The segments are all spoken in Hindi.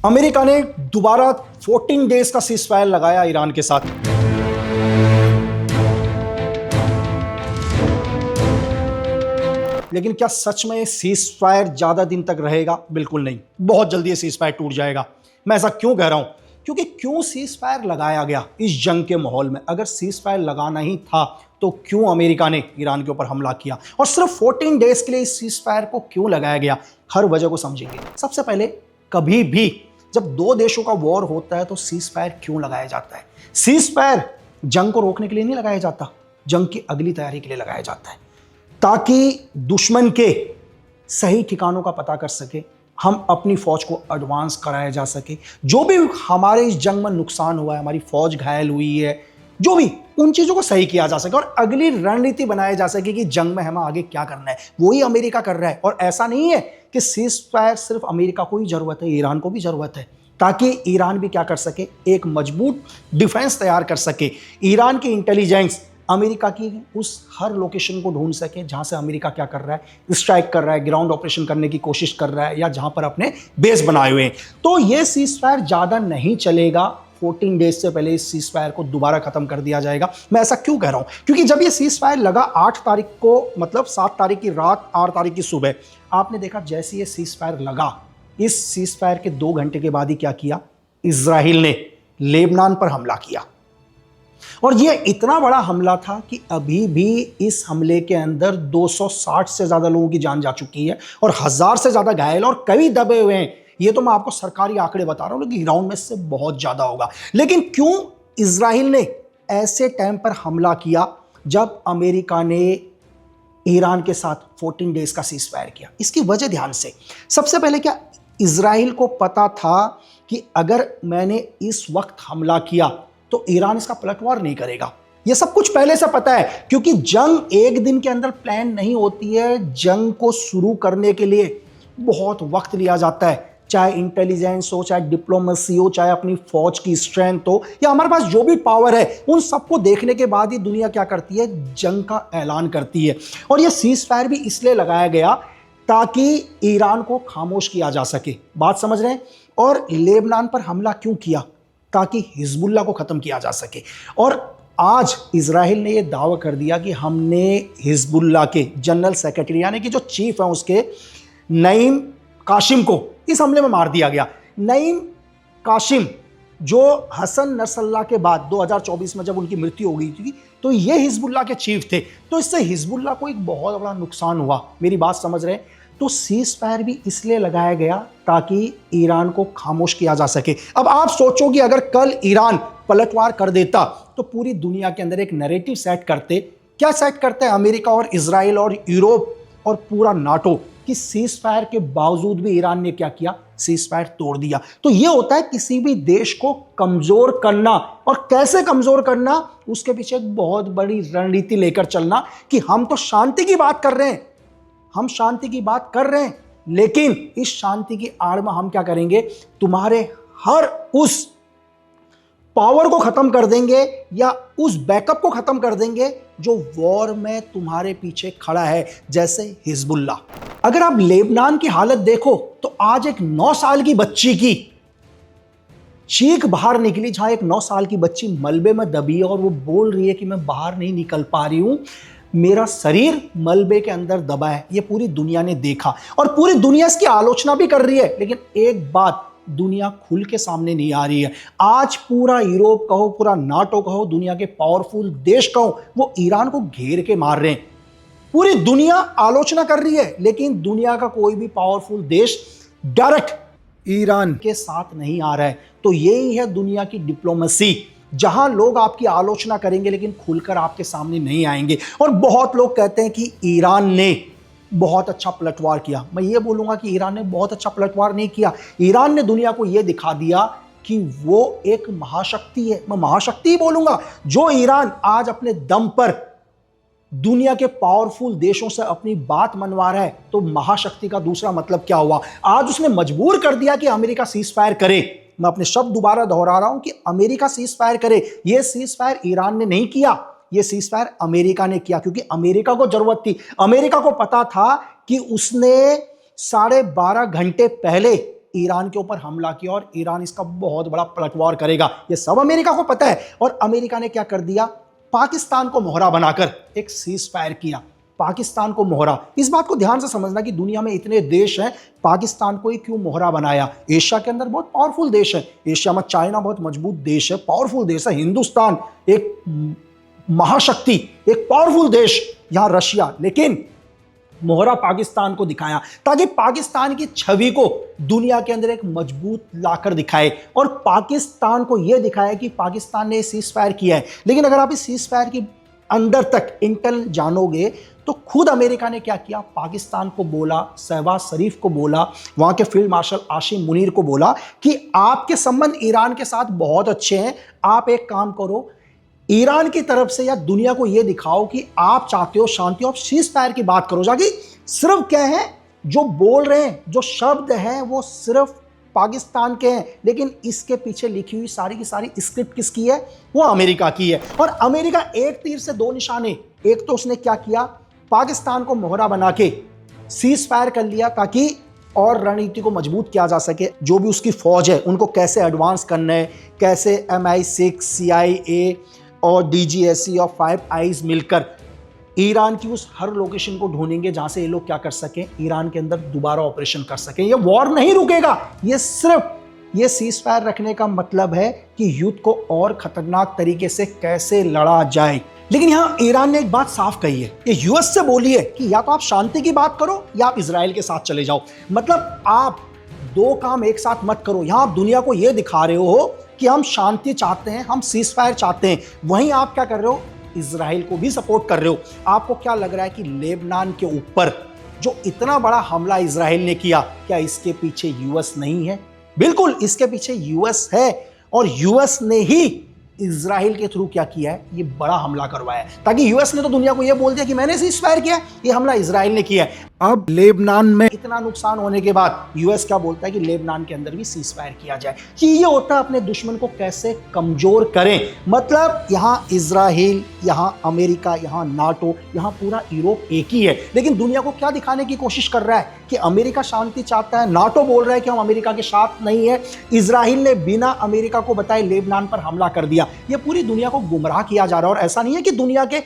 अमेरिका ने दोबारा 14 डेज का सीज फायर लगाया ईरान के साथ। लेकिन क्या सच में सीज फायर ज्यादा दिन तक रहेगा? बिल्कुल नहीं, बहुत जल्दी ये सीज फायर टूट जाएगा। मैं ऐसा क्यों कह रहा हूं? क्योंकि क्यों सीज फायर लगाया गया इस जंग के माहौल में? अगर सीज फायर लगाना ही था तो क्यों अमेरिका ने ईरान के ऊपर हमला किया, और सिर्फ 14 डेज के लिए इस सीज फायर को क्यों लगाया गया? हर वजह को समझेंगे। सबसे पहले, कभी भी जब दो देशों का वॉर होता है तो सीज फायर क्यों लगाया जाता है? सीज फायर जंग को रोकने के लिए नहीं लगाया जाता, जंग की अगली तैयारी के लिए लगाया जाता है, ताकि दुश्मन के सही ठिकानों का पता कर सके, हम अपनी फौज को एडवांस कराया जा सके, जो भी हमारे इस जंग में नुकसान हुआ है, हमारी फौज घायल हुई है, जो भी उन चीजों को सही किया जा सके और अगली रणनीति बनाई जा सके कि जंग में हमें आगे क्या करना है। वही अमेरिका कर रहा है। और ऐसा नहीं है कि सीज फायर सिर्फ अमेरिका को ही जरूरत है, ईरान को भी जरूरत है, ताकि ईरान भी क्या कर सके, एक मजबूत डिफेंस तैयार कर सके। ईरान की इंटेलिजेंस अमेरिका की उस हर लोकेशन को ढूंढ सके जहां से अमेरिका क्या कर रहा है, स्ट्राइक कर रहा है, ग्राउंड ऑपरेशन करने की कोशिश कर रहा है, या जहां पर अपने बेस बनाए हुए हैं। तो यह सीज फायर ज्यादा नहीं चलेगा। 14 डेज से पहले इस सीज फायर को दोबारा खत्म कर दिया जाएगा। मैं ऐसा क्यों कह रहा हूं? क्योंकि जब ये सीज फायर लगा 8 तारीख को, मतलब 7 तारीख की रात 8 तारीख की सुबह, आपने देखा जैसे ये सीज फायर लगा, इस सीज फायर के 2 घंटे के बाद ही क्या किया, इजराइल ने लेबनान पर हमला किया। और यह इतना बड़ा हमला था कि अभी भी इस हमले के अंदर 260 से ज्यादा लोगों की जान जा चुकी है और 1000 से ज्यादा घायल और कई दबे हुए हैं। ये तो मैं आपको सरकारी आंकड़े बता रहा हूं, लेकिन ग्राउंड में इससे बहुत ज्यादा होगा। लेकिन क्यों इजराइल ने ऐसे टाइम पर हमला किया जब अमेरिका ने ईरान के साथ 14 डेज का सीज फायर किया? इसकी वजह ध्यान से, सबसे पहले, क्या इजराइल को पता था कि अगर मैंने इस वक्त हमला किया तो ईरान इसका पलटवार नहीं करेगा? यह सब कुछ पहले से पता है, क्योंकि जंग एक दिन के अंदर प्लान नहीं होती है। जंग को शुरू करने के लिए बहुत वक्त लिया जाता है, चाहे इंटेलिजेंस हो, चाहे डिप्लोमेसी हो, चाहे अपनी फौज की स्ट्रेंथ हो, या हमारे पास जो भी पावर है, उन सबको देखने के बाद ही दुनिया क्या करती है, जंग का ऐलान करती है। और यह सीज फायर भी इसलिए लगाया गया ताकि ईरान को खामोश किया जा सके। बात समझ रहे हैं? और लेबनान पर हमला क्यों किया? ताकि हिजबुल्लाह को खत्म किया जा सके। और आज इजराइल ने यह दावा कर दिया कि हमने हिजबुल्लाह के जनरल सेक्रेटरी, यानी कि जो चीफ है उसके, नईम काशिम को इस हमले में मार दिया गया। नईम काशिम जो हसन नसरल्लाह के बाद 2024 में जब उनकी मृत्यु हो गई थी, तो ये हिजबुल्लाह के चीफ थे। तो इससे हिजबुल्लाह को एक बहुत बड़ा नुकसान हुआ। मेरी बात समझ रहे हैं? तो सीज फायर भी इसलिए लगाया गया ताकि ईरान को खामोश किया जा सके। अब आप सोचो कि अगर कल ईरान पलटवार कर देता तो पूरी दुनिया के अंदर एक नैरेटिव सेट करते। क्या सेट करते हैं? अमेरिका और इजराइल और यूरोप और पूरा नाटो, कि सीज फायर के बावजूद भी ईरान ने क्या किया, सीज फायर तोड़ दिया। तो यह होता है किसी भी देश को कमजोर करना। और कैसे कमजोर करना, उसके पीछे एक बहुत बड़ी रणनीति लेकर चलना कि हम तो शांति की बात कर रहे हैं, हम शांति की बात कर रहे हैं, लेकिन इस शांति की आड़ में हम क्या करेंगे, तुम्हारे हर उस पावर को खत्म कर देंगे या उस बैकअप को खत्म कर देंगे जो वॉर में तुम्हारे पीछे खड़ा है, जैसे हिजबुल्लाह। अगर आप लेबनान की हालत देखो तो आज एक 9 साल की बच्ची की चीख बाहर निकली, जहां एक 9 साल की बच्ची मलबे में दबी है और वो बोल रही है कि मैं बाहर नहीं निकल पा रही हूं, मेरा शरीर मलबे के अंदर दबा है। ये पूरी दुनिया ने देखा और पूरी दुनिया इसकी आलोचना भी कर रही है। लेकिन एक बात दुनिया खुल के सामने नहीं आ रही है। आज पूरा यूरोप कहो, पूरा नाटो कहो, दुनिया के पावरफुल देश कहो, वो ईरान को घेर के मार रहे हैं। पूरी दुनिया आलोचना कर रही है, लेकिन दुनिया का कोई भी पावरफुल देश डायरेक्ट ईरान के साथ नहीं आ रहा है। तो यही है दुनिया की डिप्लोमेसी, जहां लोग आपकी आलोचना करेंगे लेकिन खुलकर आपके सामने नहीं आएंगे। और बहुत लोग कहते हैं कि ईरान ने बहुत अच्छा पलटवार किया। मैं ये बोलूंगा कि ईरान ने बहुत अच्छा पलटवार नहीं किया। ईरान ने दुनिया को यह दिखा दिया कि वो एक महाशक्ति है। मैं महाशक्ति ही बोलूंगा। जो ईरान आज अपने दम पर दुनिया के पावरफुल देशों से अपनी बात मनवा रहा है, तो महाशक्ति का दूसरा मतलब क्या हुआ? आज उसने मजबूर कर दिया कि अमेरिका सीज फायर करे। मैं अपने शब्द दोबारा दोहरा रहा हूं कि अमेरिका सीज फायर करे। यह सीज फायर ईरान ने नहीं किया, यह सीज फायर अमेरिका ने किया, क्योंकि अमेरिका को जरूरत थी। अमेरिका को पता था कि उसने 12.5 घंटे पहले ईरान के ऊपर हमला किया और ईरान इसका बहुत बड़ा पलटवार करेगा, ये सब अमेरिका को पता है। और अमेरिका ने क्या कर दिया, पाकिस्तान को मोहरा बनाकर एक सीज फायर किया। पाकिस्तान को मोहरा, इस बात को ध्यान से समझना कि दुनिया में इतने देश हैं, पाकिस्तान को ही क्यों मोहरा बनाया। एशिया के अंदर बहुत पावरफुल देश है, एशिया में चाइना बहुत मजबूत देश है, पावरफुल देश है, हिंदुस्तान एक महाशक्ति, एक पावरफुल देश, यहां रशिया, लेकिन मोहरा पाकिस्तान को दिखाया ताकि पाकिस्तान की छवि को दुनिया के अंदर एक मजबूत लाकर दिखाए और पाकिस्तान को यह दिखाया कि पाकिस्तान ने सीज फायर किया है। लेकिन अगर आप इस सीज फायर की अंदर तक इंटेल जानोगे तो खुद अमेरिका ने क्या किया, पाकिस्तान को बोला, शहबाज शरीफ को बोला, वहां के फील्ड मार्शल आसिम मुनीर को बोला कि आपके संबंध ईरान के साथ बहुत अच्छे हैं, आप एक काम करो, ईरान की तरफ से या दुनिया को यह दिखाओ कि आप चाहते हो शांति, आप सीज फायर की बात करो। जाकि सिर्फ क्या है जो बोल रहे हैं, जो शब्द हैं वो सिर्फ पाकिस्तान के हैं, लेकिन इसके पीछे लिखी हुई सारी की सारी स्क्रिप्ट किसकी है, वो अमेरिका की है। और अमेरिका एक तीर से दो निशाने, एक तो उसने क्या किया, पाकिस्तान को मोहरा बना के सीज फायर कर लिया ताकि और रणनीति को मजबूत किया जा सके। जो भी उसकी फौज है उनको कैसे एडवांस करना है, कैसे MI6, CIA और DGSE और 5 आइज मिलकर ईरान की उस हर लोकेशन को ढूंढेंगे जहां से ये लोग क्या कर सकें, ईरान के अंदर दोबारा ऑपरेशन कर सकें। ये वॉर नहीं रुकेगा, ये सिर्फ ये सीज फायर रखने का मतलब है कि युद्ध को और खतरनाक तरीके से कैसे लड़ा जाए। लेकिन यहां ईरान ने एक बात साफ कही है, ये US से बोली है कि या तो आप शांति की बात करो या आप इजराइल के साथ चले जाओ। मतलब आप दो काम एक साथ मत करो। यहां आप दुनिया को यह दिखा रहे हो कि हम शांति चाहते हैं, हम सीज फायर चाहते हैं, वहीं आप क्या कर रहे हो, इजराइल को भी सपोर्ट कर रहे हो। आपको क्या लग रहा है कि लेबनान के ऊपर जो इतना बड़ा हमला इजराइल ने किया, क्या इसके पीछे US नहीं है? बिल्कुल इसके पीछे US है और US ने ही इजराइल के थ्रू क्या किया है, ये बड़ा हमला करवाया है ताकि US ने तो दुनिया को ये बोल दिया कि मैंने सीज फायर किया, ये हमला इजराइल ने किया है। अब लेबनान में इतना नुकसान होने के बाद US क्या बोलता है कि लेबनान के अंदर भी सीज फायर किया जाए, कि ये होता है अपने दुश्मन को कैसे कमजोर करें। मतलब यहां इजराइल, यहां अमेरिका, यहां नाटो, यहां पूरा यूरोप एक ही है, लेकिन दुनिया को क्या दिखाने की कोशिश कर रहा है कि अमेरिका शांति चाहता है, नाटो बोल रहा है कि हम अमेरिका के साथ नहीं है, इजराइल ने बिना अमेरिका को बताए लेबनान पर हमला कर दिया। ये पूरी दुनिया को गुमराह किया जा रहा है। और ऐसा नहीं है कि दुनिया के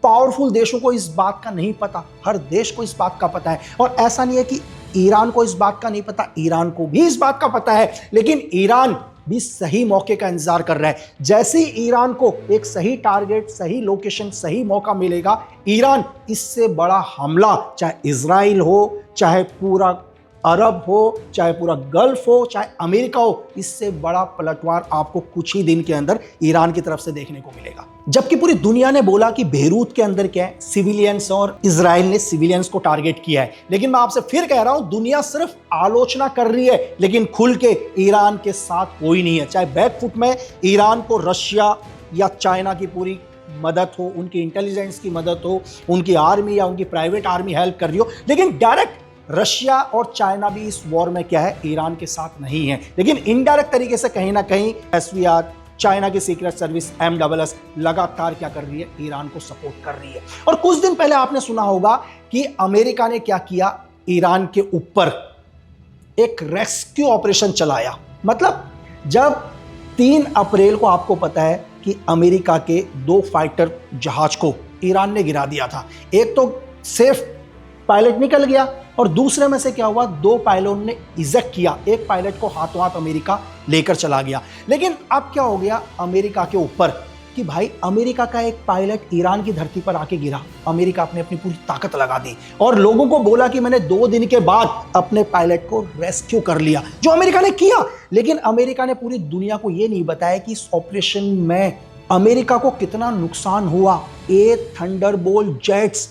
पावरफुल देशों को इस बात का नहीं पता, हर देश को इस बात का पता है। और ऐसा नहीं है कि ईरान को इस बात का नहीं पता, ईरान को भी इस बात का पता है, लेकिन ईरान भी सही मौके का इंतजार कर रहा है। जैसे ही ईरान को एक सही टारगेट, सही लोकेशन, सही मौका मिलेगा, ईरान इससे बड़ा हमला, चाहे इजराइल हो, चाहे पूरा अरब हो, चाहे पूरा गल्फ हो, चाहे अमेरिका हो, इससे बड़ा पलटवार आपको कुछ ही दिन के अंदर ईरान की तरफ से देखने को मिलेगा। जबकि पूरी दुनिया ने बोला कि बेरूत के अंदर क्या है, सिविलियंस, और इजराइल ने सिविलियंस को टारगेट किया है। लेकिन मैं आपसे फिर कह रहा हूं, दुनिया सिर्फ आलोचना कर रही है, लेकिन खुल के ईरान के साथ कोई नहीं है। चाहे बैकफुट में ईरान को रशिया या चाइना की पूरी मदद हो, उनकी इंटेलिजेंस की मदद हो, उनकी आर्मी या उनकी प्राइवेट आर्मी हेल्प कर रही हो, लेकिन डायरेक्ट रशिया और चाइना भी इस वॉर में क्या है, ईरान के साथ नहीं है। लेकिन इनडायरेक्ट तरीके से कहीं ना कहीं SVR, चाइना की सीक्रेट सर्विस MSS लगातार क्या कर रही है, ईरान को सपोर्ट कर रही है। और कुछ दिन पहले आपने सुना होगा कि अमेरिका ने क्या किया, ईरान के ऊपर एक रेस्क्यू ऑपरेशन चलाया। मतलब जब 3 अप्रैल को आपको पता है कि अमेरिका के 2 फाइटर जहाज को ईरान ने गिरा दिया था। एक तो सेफ पायलट निकल गया और दूसरे में से क्या हुआ, 2 पायलट ने इजेक्ट किया, एक पायलट को हाथों हाथ अमेरिका लेकर चला गया। लेकिन अब क्या हो गया अमेरिका के ऊपर कि भाई अमेरिका का एक पायलट ईरान की धरती पर आके गिरा, अमेरिका ने अपनी पूरी ताकत लगा दी और लोगों को बोला कि मैंने 2 दिन के बाद अपने पायलट को रेस्क्यू कर लिया, जो अमेरिका ने किया। लेकिन अमेरिका ने पूरी दुनिया को यह नहीं बताया कि इस ऑपरेशन में अमेरिका को कितना नुकसान हुआ। 8 थंडरबोल्ट जेट्स,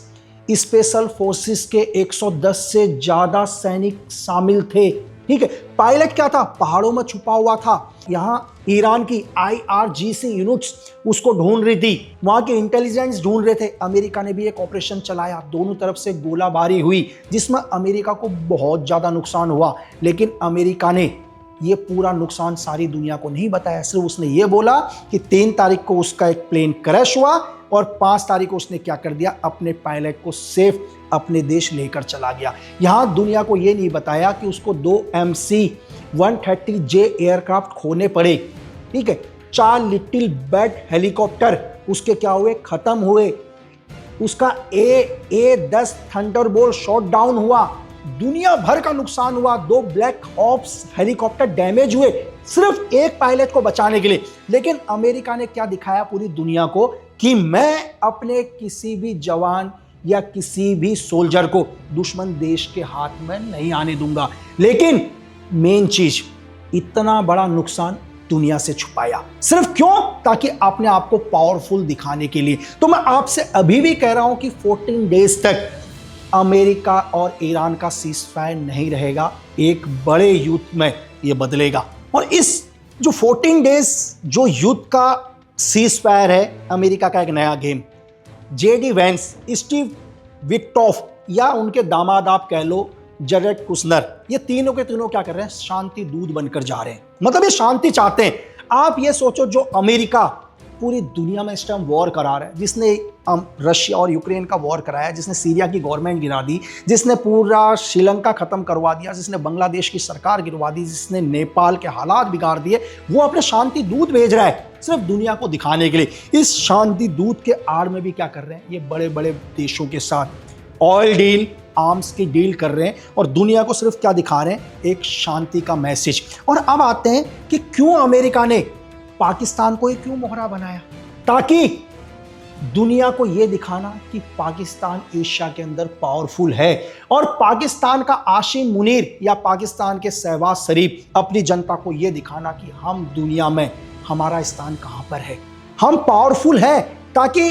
स्पेशल फोर्सेस के 110 से ज्यादा सैनिक शामिल थे। ठीक है, पायलट क्या था, पहाड़ों में छुपा हुआ था। यहां ईरान की IRGC यूनिट्स उसको ढूंढ रही थी, वहां के इंटेलिजेंस ढूंढ रहे थे। अमेरिका ने भी एक ऑपरेशन चलाया, दोनों तरफ से गोलाबारी हुई जिसमें अमेरिका को बहुत ज्यादा नुकसान हुआ। लेकिन अमेरिका ने ये पूरा नुकसान सारी दुनिया को नहीं बताया, सिर्फ उसने ये बोला कि 3 तारीख को उसका एक प्लेन क्रैश हुआ और 5 तारीख को उसने क्या कर दिया, अपने पायलट को सेफ अपने देश लेकर चला गया। यहां दुनिया को यह नहीं बताया कि उसको 2 MC 130J एयरक्राफ्ट खोने पड़े, ठीक है, 4 लिटिल बैट हेलीकॉप्टर उसके क्या हुए, खत्म हुए, उसका A-10 थंडरबोल्ट शॉट डाउन हुआ, दुनिया भर का नुकसान हुआ, 2 ब्लैक ऑप्स हेलीकॉप्टर डैमेज हुए सिर्फ एक पायलट को बचाने के लिए। लेकिन अमेरिका ने क्या दिखाया पूरी दुनिया को कि मैं अपने किसी भी जवान या किसी भी सोल्जर को दुश्मन देश के हाथ में नहीं आने दूंगा। लेकिन मेन चीज, इतना बड़ा नुकसान दुनिया से छुपाया, सिर्फ क्यों? ताकि अपने आप को पावरफुल दिखाने के लिए। तो मैं आपसे अभी भी कह रहा हूं कि 14 डेज तक अमेरिका और ईरान का सीज फायर नहीं रहेगा, एक बड़े युद्ध में यह बदलेगा। और इस जो 14 डेज जो युद्ध का सीज फायर है, अमेरिका का एक नया game, JD Vance, Steve Witkoff या उनके दामाद आप कह लो जरेड कुशनर, ये तीनों के तीनों क्या कर रहे हैं, शांति दूत बनकर जा रहे हैं। मतलब ये शांति चाहते हैं। आप ये सोचो, जो अमेरिका पूरी दुनिया में इस टाइम वॉर करा रहा है, जिसने रशिया और यूक्रेन का वॉर कराया, जिसने सीरिया की गवर्नमेंट गिरा दी, जिसने पूरा श्रीलंका खत्म करवा दिया, जिसने बांग्लादेश की सरकार गिरवा दी, जिसने नेपाल के हालात बिगाड़ दिए, वो अपने शांति दूत भेज रहा है सिर्फ दुनिया को दिखाने के लिए। इस शांति दूत के आड़ में भी क्या कर रहे हैं, ये बड़े बड़े देशों के साथ ऑयल डील, आर्म्स की डील कर रहे हैं और दुनिया को सिर्फ क्या दिखा रहे हैं, एक शांति का मैसेज। और अब आते हैं कि क्यों अमेरिका ने पाकिस्तान को क्यों मोहरा बनाया, ताकि दुनिया को यह दिखाना कि पाकिस्तान एशिया के अंदर पावरफुल है। और पाकिस्तान का आशिम मुनीर या पाकिस्तान के शहबाज शरीफ अपनी जनता को यह दिखाना कि हम दुनिया में, हमारा स्थान कहां पर है, हम पावरफुल हैं, ताकि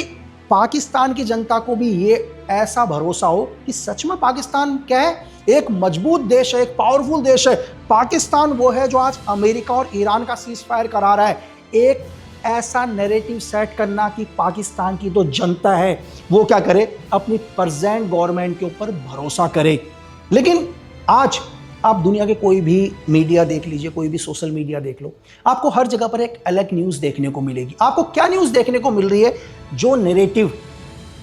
पाकिस्तान की जनता को भी ये ऐसा भरोसा हो कि सच में पाकिस्तान क्या है, एक मजबूत देश है, एक पावरफुल देश है। पाकिस्तान वो है जो आज अमेरिका और ईरान का सीज फायर करा रहा है। एक ऐसा नैरेटिव सेट करना कि पाकिस्तान की तो जनता है वो क्या करे, अपनी प्रेजेंट गवर्नमेंट के ऊपर भरोसा करे। लेकिन आज आप दुनिया के कोई भी मीडिया देख लीजिए, कोई भी सोशल मीडिया देख लो, आपको हर जगह पर एक अलग न्यूज़ देखने को मिलेगी। आपको क्या न्यूज़ देखने को मिल रही है, जो नैरेटिव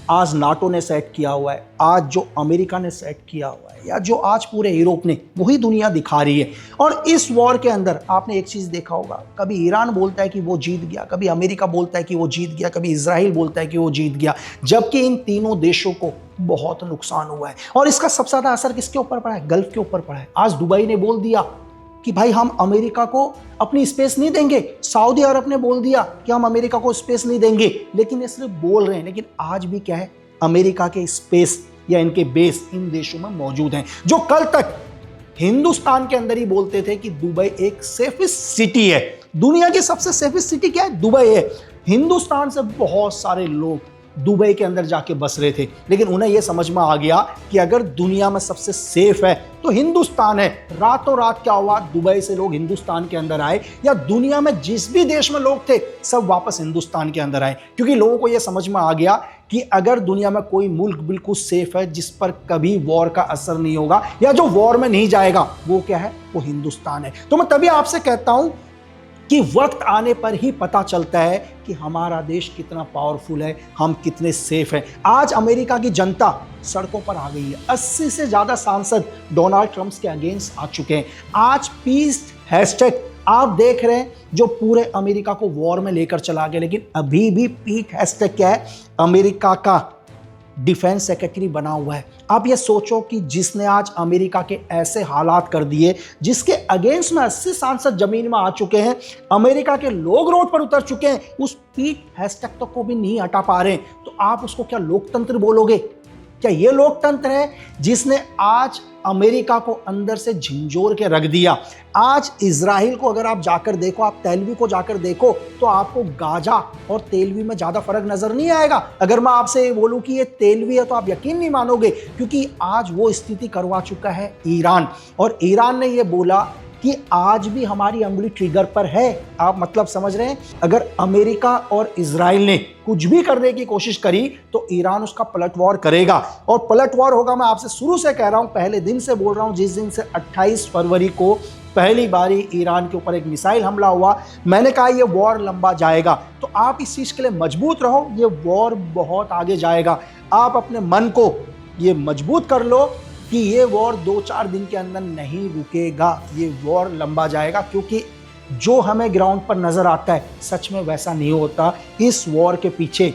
आज नाटो ने सेट किया हुआ है, आज जो अमेरिका ने सेट किया हुआ है, या जो आज पूरे यूरोप ने, वही दुनिया दिखा रही है। और इस वॉर के अंदर आपने एक चीज़ देखा होगा, कभी ईरान बोलता है कि वो जीत गया, कभी अमेरिका बोलता है कि वो जीत गया, कभी इजराइल बोलता है कि वो जीत गया, जबकि इन तीनों देशों को बहुत नुकसान हुआ है। और इसका सबसे ज़्यादा असर किसके ऊपर पड़ा है, गल्फ के ऊपर पड़ा है। आज दुबई ने बोल दिया कि भाई हम अमेरिका को अपनी स्पेस नहीं देंगे, सऊदी अरब ने बोल दिया कि हम अमेरिका को स्पेस नहीं देंगे। लेकिन ये सिर्फ बोल रहे हैं, लेकिन आज भी क्या है, अमेरिका के स्पेस या इनके बेस इन देशों में मौजूद हैं, जो कल तक हिंदुस्तान के अंदर ही बोलते थे कि दुबई एक सेफेस्ट सिटी है। दुनिया की सबसे सेफेस्ट सिटी क्या है, दुबई है। हिंदुस्तान से बहुत सारे लोग दुबई के अंदर जाके बस रहे थे, लेकिन उन्हें यह समझ में आ गया कि अगर दुनिया में सबसे सेफ है तो हिंदुस्तान है। रातों रात क्या हुआ, दुबई से लोग हिंदुस्तान के अंदर आए, या दुनिया में जिस भी देश में लोग थे सब वापस हिंदुस्तान के अंदर आए, क्योंकि लोगों को यह समझ में आ गया कि अगर दुनिया में कोई मुल्क बिल्कुल सेफ है जिस पर कभी वॉर का असर नहीं होगा, या जो वॉर में नहीं जाएगा, वो क्या है, वो हिंदुस्तान है। तो मैं तभी आपसे कहता हूं कि वक्त आने पर ही पता चलता है कि हमारा देश कितना पावरफुल है, हम कितने सेफ हैं। आज अमेरिका की जनता सड़कों पर आ गई है। 80 से ज़्यादा सांसद डोनाल्ड ट्रंप के अगेंस्ट आ चुके हैं। आज पीस हैशटैग आप देख रहे हैं जो पूरे अमेरिका को वॉर में लेकर चला गया, लेकिन अभी भी पीक हैशटैग क्या है, अमेरिका का डिफेंस सेक्रेटरी बना हुआ है। आप ये सोचो कि जिसने आज अमेरिका के ऐसे हालात कर दिए, जिसके अगेंस्ट में 80 सांसद जमीन में आ चुके हैं, अमेरिका के लोग रोड पर उतर चुके हैं, उस पीक हैशटैग तक को भी नहीं हटा पा रहे हैं, तो आप उसको क्या लोकतंत्र बोलोगे? क्या ये लोकतंत्र है जिसने आज अमेरिका को अंदर से झंझोर के रख दिया? आज इजराइल को अगर आप जाकर देखो, आप तेलवी को जाकर देखो, तो आपको गाजा और तेलवी में ज़्यादा फर्क नज़र नहीं आएगा। अगर मैं आपसे ये बोलूँ कि ये तेलवी है तो आप यकीन नहीं मानोगे, क्योंकि आज वो स्थिति करवा चुका है ईरान, और ईरान ने ये बोला कि आज भी हमारी अंगुली ट्रिगर पर है। आप मतलब समझ रहे हैं, अगर अमेरिका और इजराइल ने कुछ भी करने की कोशिश करी तो ईरान उसका पलटवार करेगा, और पलटवार होगा। मैं आपसे शुरू से कह रहा हूं, पहले दिन से बोल रहा हूं, जिस दिन से 28 फरवरी को पहली बारी ईरान के ऊपर एक मिसाइल हमला हुआ, मैंने कहा ये वॉर लंबा जाएगा। तो आप इस चीज़ के लिए मजबूत रहो, ये वॉर बहुत आगे जाएगा। आप अपने मन को ये मजबूत कर लो कि ये वॉर 2-4 दिन के अंदर नहीं रुकेगा, ये वॉर लंबा जाएगा, क्योंकि जो हमें ग्राउंड पर नजर आता है सच में वैसा नहीं होता। इस वॉर के पीछे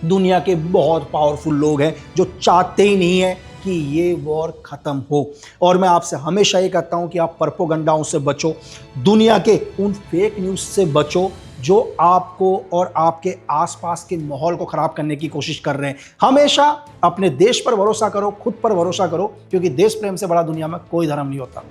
दुनिया के बहुत पावरफुल लोग हैं जो चाहते ही नहीं है कि ये वॉर खत्म हो। और मैं आपसे हमेशा ये कहता हूं कि आप प्रोपेगेंडाओं से बचो, दुनिया के उन फेक न्यूज़ से बचो जो आपको और आपके आसपास के माहौल को खराब करने की कोशिश कर रहे हैं। हमेशा अपने देश पर भरोसा करो, खुद पर भरोसा करो, क्योंकि देश प्रेम से बड़ा दुनिया में कोई धर्म नहीं होता।